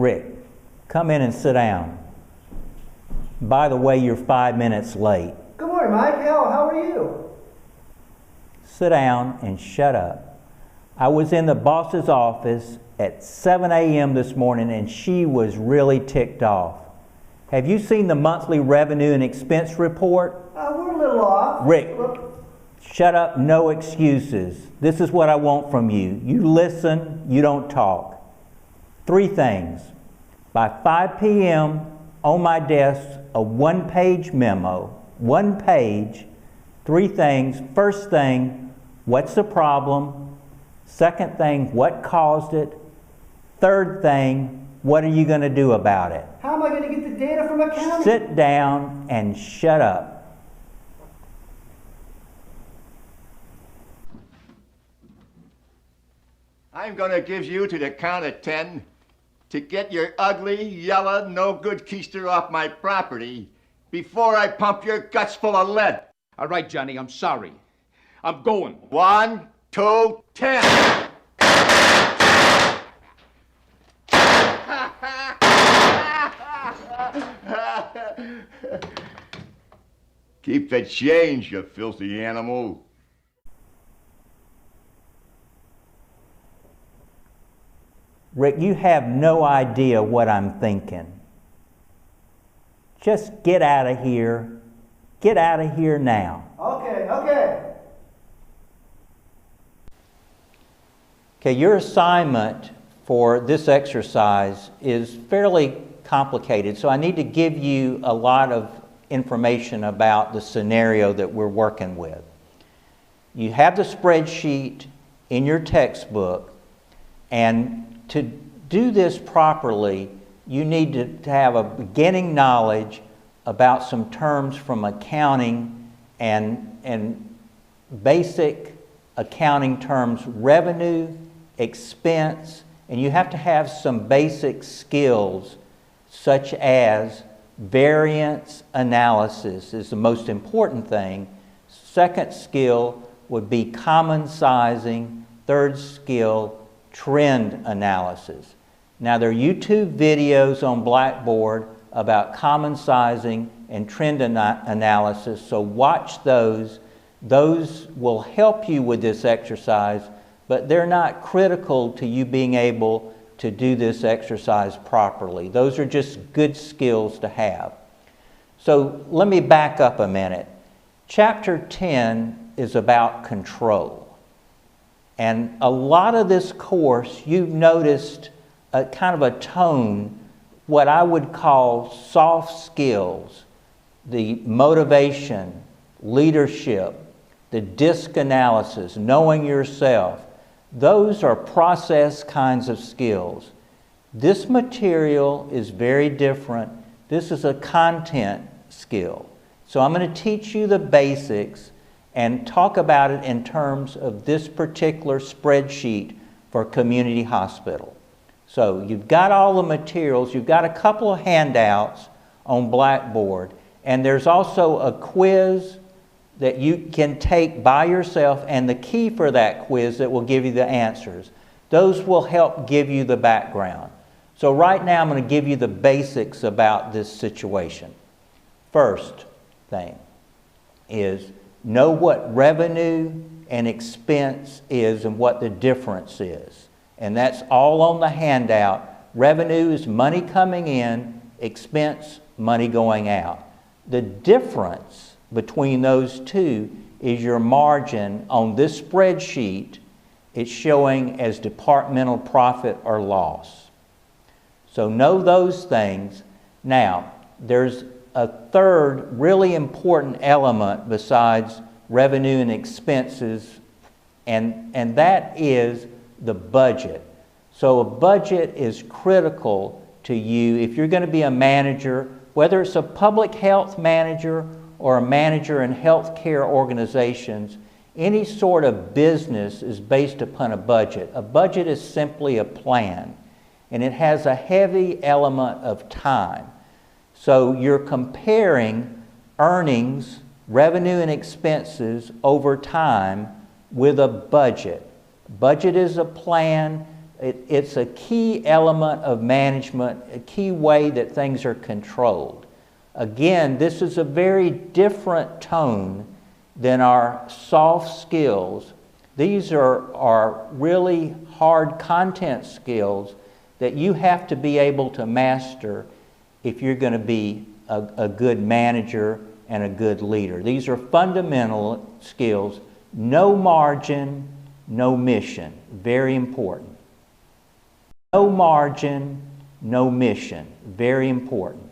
Rick, come in and sit down. By the way, you're 5 minutes late. Good morning, Mike. How are you? Sit down and shut up. I was in the boss's office at 7 a.m. this morning and she was really ticked off. Have you seen the monthly revenue and expense report? We're a little off. Rick, shut up, no excuses. This is what I want from you. You listen, you don't talk. 3 things. By 5 p.m. on my desk, a one-page memo, 1 page, 3 things. First thing, what's the problem? Second thing, what caused it? Third thing, what are you going to do about it? How am I going to get the data from accounting? Sit down and shut up. I'm going to give you to the count of 10 to get your ugly, yellow, no-good keister off my property before I pump your guts full of lead. All right, Johnny, I'm sorry. I'm going. 1, 2, 10. Keep the change, you filthy animal. Rick, you have no idea what I'm thinking. Just get out of here. Get out of here now. Okay. Okay, your assignment for this exercise is fairly complicated, so I need to give you a lot of information about the scenario that we're working with. You have the spreadsheet in your textbook, and to do this properly, you need to have a beginning knowledge about some terms from accounting and basic accounting terms, revenue, expense, and you have to have some basic skills such as variance analysis is the most important thing. Second skill would be common sizing. Third skill, trend analysis. Now there are YouTube videos on Blackboard about common sizing and trend analysis, so watch those. Those will help you with this exercise, but they're not critical to you being able to do this exercise properly. Those are just good skills to have. So let me back up a minute. Chapter 10 is about control. And a lot of this course, you've noticed a kind of a tone, what I would call soft skills, the motivation, leadership, the DISC analysis, knowing yourself. Those are process kinds of skills. This material is very different. This is a content skill. So I'm going to teach you the basics and talk about it in terms of this particular spreadsheet for community hospital. So you've got all the materials, you've got a couple of handouts on Blackboard, and there's also a quiz that you can take by yourself, and the key for that quiz that will give you the answers. Those will help give you the background. So right now I'm going to give you the basics about this situation. First thing is know what revenue and expense is and what the difference is. And that's all on the handout. Revenue is money coming in, expense, money going out. The difference between those two is your margin on this spreadsheet. It's showing as departmental profit or loss. So know those things. Now, there's a third really important element besides revenue and expenses, and that is the budget. So a budget is critical to you if you're going to be a manager, whether it's a public health manager or a manager in healthcare organizations. Any sort of business is based upon a budget. A budget is simply a plan, and it has a heavy element of time. So you're comparing earnings, revenue and expenses over time with a budget. Budget is a plan. It's a key element of management, a key way that things are controlled. Again, this is a very different tone than our soft skills. These are really hard content skills that you have to be able to master if you're going to be a good manager and a good leader. These are fundamental skills. No margin, no mission. Very important. No margin, no mission. Very important.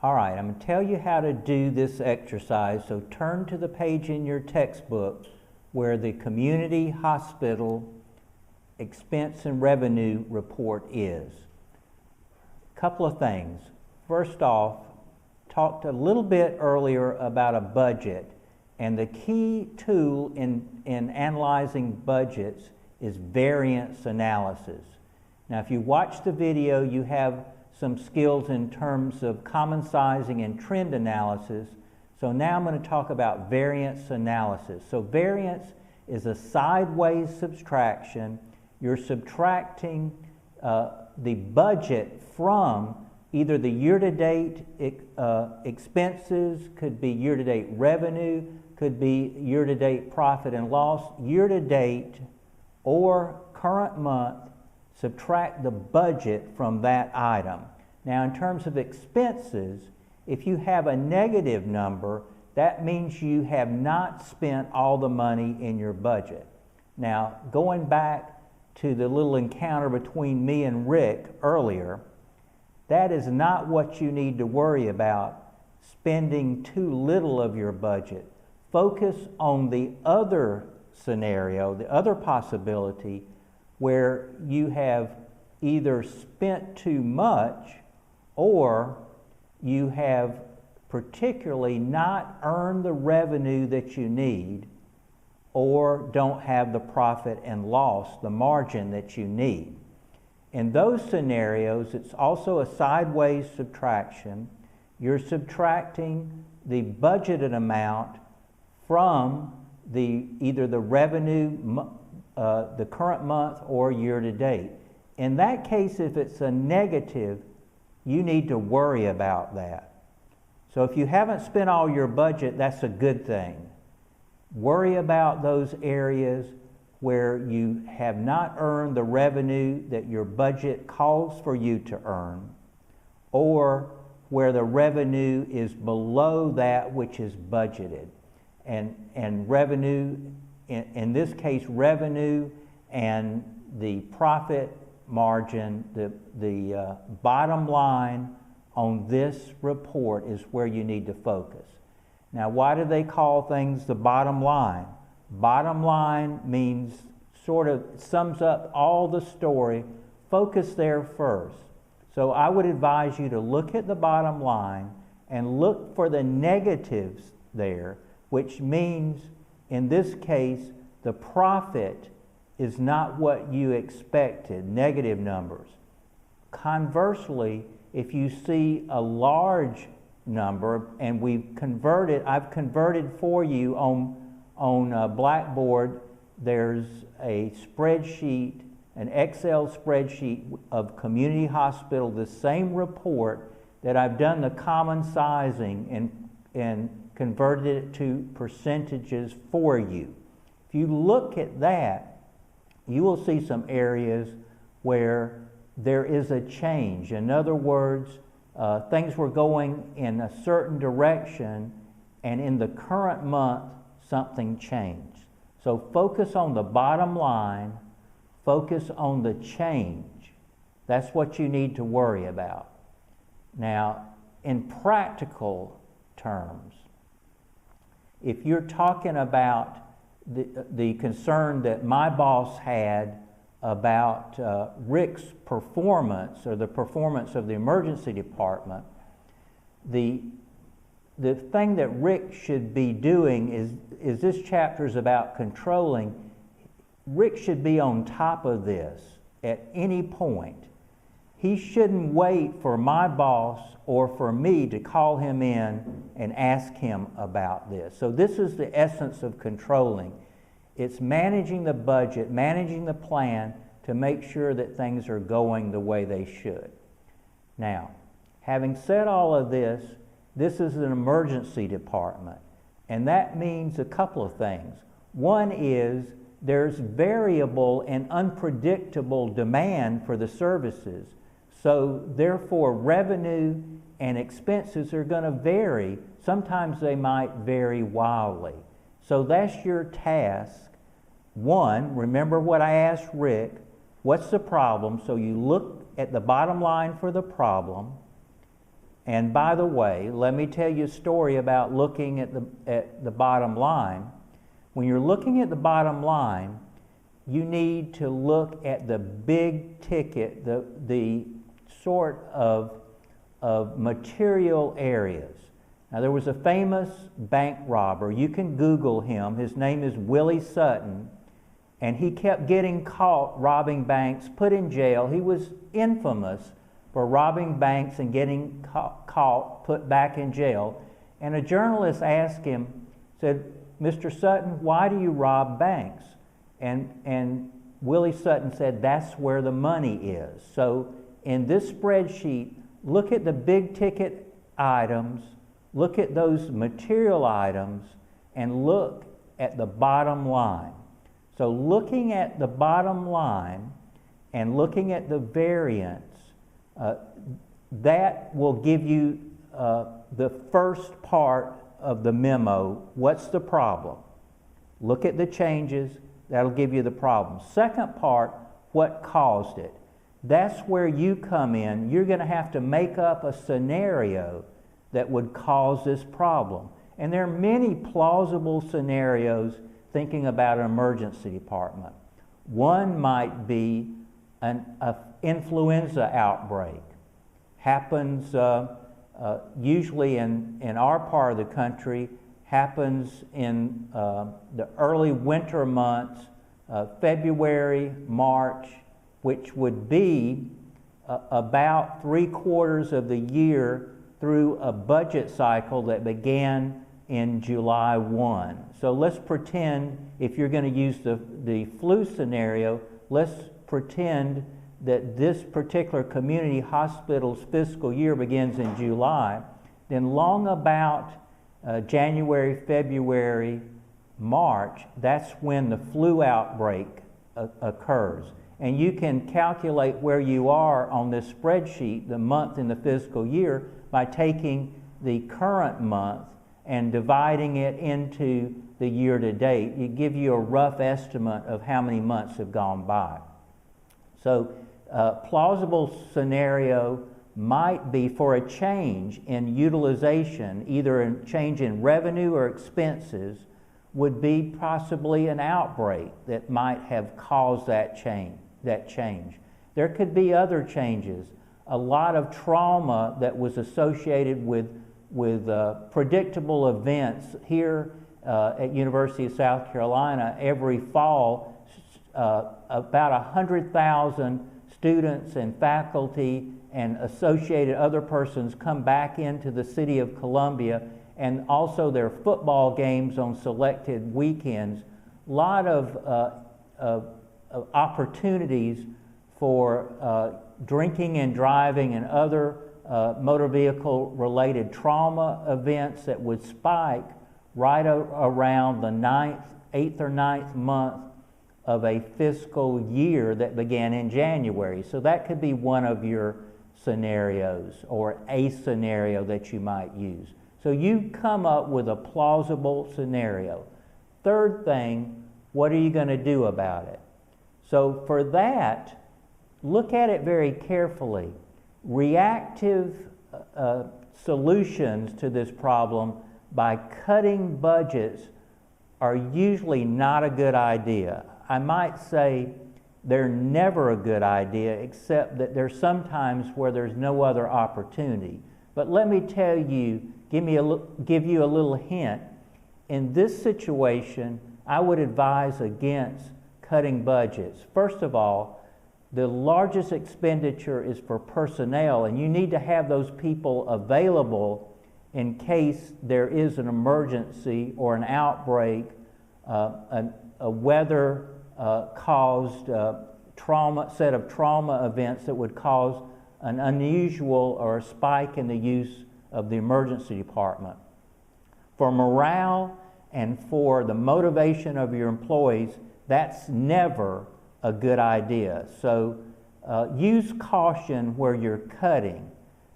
All right, I'm going to tell you how to do this exercise, so turn to the page in your textbook where the community hospital expense and revenue report is. A couple of things. First off, talked a little bit earlier about a budget, and the key tool in analyzing budgets is variance analysis. Now, if you watch the video, you have some skills in terms of common sizing and trend analysis. So now I'm going to talk about variance analysis. So variance is a sideways subtraction. You're subtracting the budget from either the year-to-date expenses, could be year-to-date revenue, could be year-to-date profit and loss, year-to-date or current month, subtract the budget from that item. Now, in terms of expenses, if you have a negative number, that means you have not spent all the money in your budget. Now, going back to the little encounter between me and Rick earlier, that is not what you need to worry about, spending too little of your budget. Focus on the other scenario, the other possibility, where you have either spent too much or you have particularly not earned the revenue that you need or don't have the profit and loss, the margin that you need. In those scenarios, it's also a sideways subtraction. You're subtracting the budgeted amount from either the revenue, the current month, or year to date. In that case, if it's a negative, you need to worry about that. So if you haven't spent all your budget, that's a good thing. Worry about those areas where you have not earned the revenue that your budget calls for you to earn, or where the revenue is below that which is budgeted. And revenue, in this case, revenue and the profit margin, the bottom line on this report is where you need to focus. Now, why do they call things the bottom line? Bottom line means sort of sums up all the story. Focus there first. So I would advise you to look at the bottom line and look for the negatives there, which means in this case the profit is not what you expected, negative numbers. Conversely, if you see a large number, and I've converted for you on Blackboard, there's a spreadsheet, an Excel spreadsheet of community hospital, the same report that I've done the common sizing and converted it to percentages for you. If you look at that, you will see some areas where there is a change. In other words, things were going in a certain direction, and in the current month, something changed. So focus on the bottom line, focus on the change. That's what you need to worry about. Now, in practical terms, if you're talking about the concern that my boss had about Rick's performance, or the performance of the emergency department, the thing that Rick should be doing is this chapter is about controlling. Rick should be on top of this at any point. He shouldn't wait for my boss or for me to call him in and ask him about this. So this is the essence of controlling. It's managing the budget, managing the plan to make sure that things are going the way they should. Now, having said all of this, this is an emergency department, and that means a couple of things. One is there's variable and unpredictable demand for the services, so therefore revenue and expenses are going to vary. Sometimes they might vary wildly. So that's your task. One, remember what I asked Rick, what's the problem? So you look at the bottom line for the problem. And by the way, let me tell you a story about looking at the bottom line. When you're looking at the bottom line, you need to look at the big ticket, the sort of material areas. Now, there was a famous bank robber. You can Google him. His name is Willie Sutton, and he kept getting caught robbing banks, put in jail. He was infamous for robbing banks and getting caught, put back in jail. And a journalist asked him, said, "Mr. Sutton, why do you rob banks?" And Willie Sutton said, "That's where the money is." So in this spreadsheet, look at the big ticket items, look at those material items, and look at the bottom line. So looking at the bottom line and looking at the variance, that will give you the first part of the memo. What's the problem? Look at the changes. That'll give you the problem. Second part, what caused it? That's where you come in. You're going to have to make up a scenario that would cause this problem. And there are many plausible scenarios thinking about an emergency department. One might be an influenza outbreak. Happens usually in our part of the country, happens in the early winter months, February, March, which would be about 3/4 of the year through a budget cycle that began in July 1. So let's pretend, if you're going to use the flu scenario, let's pretend that this particular community hospital's fiscal year begins in July. Then long about January, February, March, that's when the flu outbreak occurs. And you can calculate where you are on this spreadsheet, the month in the fiscal year, by taking the current month and dividing it into the year to date. It gives you a rough estimate of how many months have gone by. So plausible scenario might be for a change in utilization, either a change in revenue or expenses, would be possibly an outbreak that might have caused that change. There could be other changes. A lot of trauma that was associated with predictable events. Here at University of South Carolina, every fall, about 100,000 students and faculty and associated other persons come back into the city of Columbia, and also their football games on selected weekends. A lot of opportunities for drinking and driving and other motor vehicle related trauma events that would spike right around the 8th or 9th month of a fiscal year that began in January. So that could be one of your scenarios, or a scenario that you might use. So you come up with a plausible scenario. Third thing, what are you going to do about it? So for that, look at it very carefully. Reactive solutions to this problem by cutting budgets are usually not a good idea. I might say they're never a good idea, except that there's sometimes where there's no other opportunity. But let me tell you, give you a little hint. In this situation, I would advise against cutting budgets. First of all, the largest expenditure is for personnel, and you need to have those people available in case there is an emergency or an outbreak, a weather caused set of trauma events that would cause an unusual or a spike in the use of the emergency department. For morale and for the motivation of your employees, that's never a good idea. So use caution where you're cutting.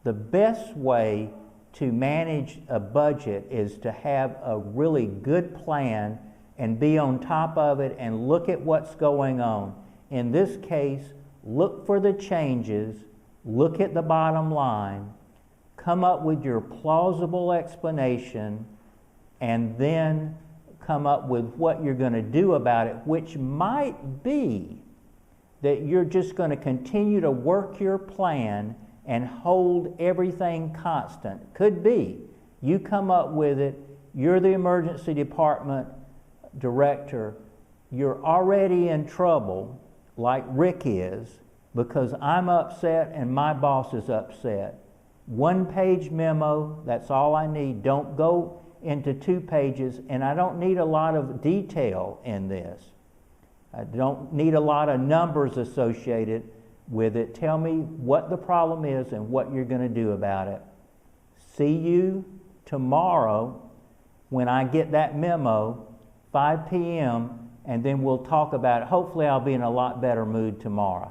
The best way to manage a budget is to have a really good plan and be on top of it and look at what's going on. In this case, look for the changes, look at the bottom line, come up with your plausible explanation, and then come up with what you're going to do about it, which might be that you're just going to continue to work your plan and hold everything constant. Could be. You come up with it, you're the emergency department director, you're already in trouble, like Rick is, because I'm upset and my boss is upset. 1-page memo, that's all I need. Don't go into 2 pages, and I don't need a lot of detail in this. I don't need a lot of numbers associated with it. Tell me what the problem is and what you're going to do about it. See you tomorrow when I get that memo, 5 p.m., and then we'll talk about it. Hopefully I'll be in a lot better mood tomorrow.